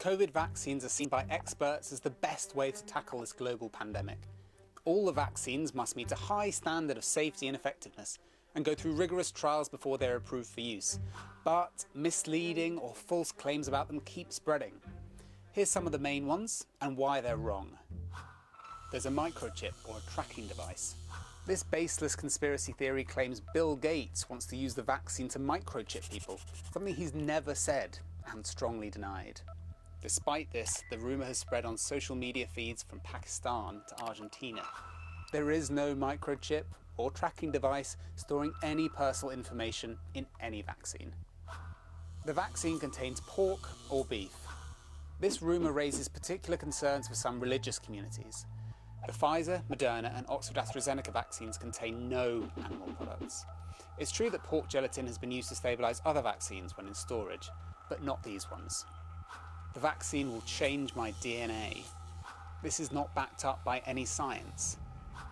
COVID vaccines are seen by experts as the best way to tackle this global pandemic. All the vaccines must meet a high standard of safety and effectiveness and go through rigorous trials before they're approved for use. But misleading or false claims about them keep spreading. Here's some of the main ones and why they're wrong. There's a microchip or a tracking device. This baseless conspiracy theory claims Bill Gates wants to use the vaccine to microchip people, something he's never said and strongly denied. Despite this, the rumour has spread on social media feeds from Pakistan to Argentina. There is no microchip or tracking device storing any personal information in any vaccine. The vaccine contains pork or beef. This rumour raises particular concerns for some religious communities. The Pfizer, Moderna and Oxford AstraZeneca vaccines contain no animal products. It's true that pork gelatin has been used to stabilise other vaccines when in storage, but not these ones. The vaccine will change my DNA. This is not backed up by any science.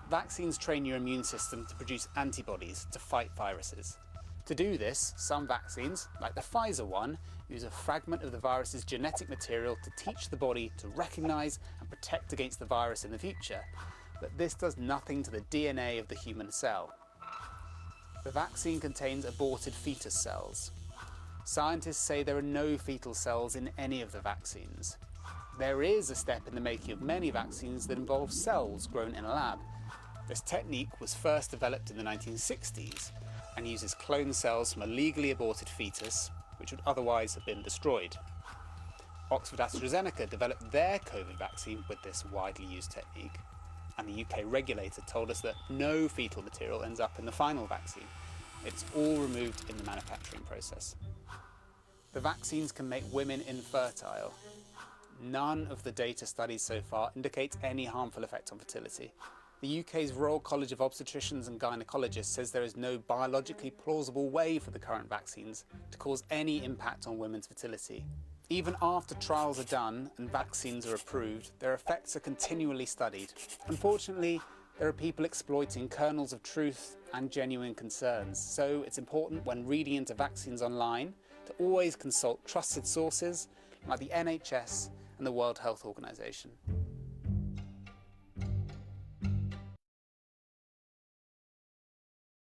Vaccines train your immune system to produce antibodies to fight viruses. To do this, some vaccines, like the Pfizer one, use a fragment of the virus's genetic material to teach the body to recognise and protect against the virus in the future. But this does nothing to the DNA of the human cell. The vaccine contains aborted fetus cells. Scientists say there are no fetal cells in any of the vaccines. There is a step in the making of many vaccines that involves cells grown in a lab. This technique was first developed in the 1960s and uses cloned cells from a legally aborted fetus, which would otherwise have been destroyed. Oxford AstraZeneca developed their COVID vaccine with this widely used technique, and the UK regulator told us that no fetal material ends up in the final vaccine. It's all removed in the manufacturing process. The vaccines can make women infertile. None of the data studied so far indicates any harmful effect on fertility. The UK's Royal College of Obstetricians and Gynecologists says there is no biologically plausible way for the current vaccines to cause any impact on women's fertility. Even after trials are done and vaccines are approved, their effects are continually studied. Unfortunately, there are people exploiting kernels of truth and genuine concerns, so it's important when reading into vaccines online to always consult trusted sources like the NHS and the World Health Organization.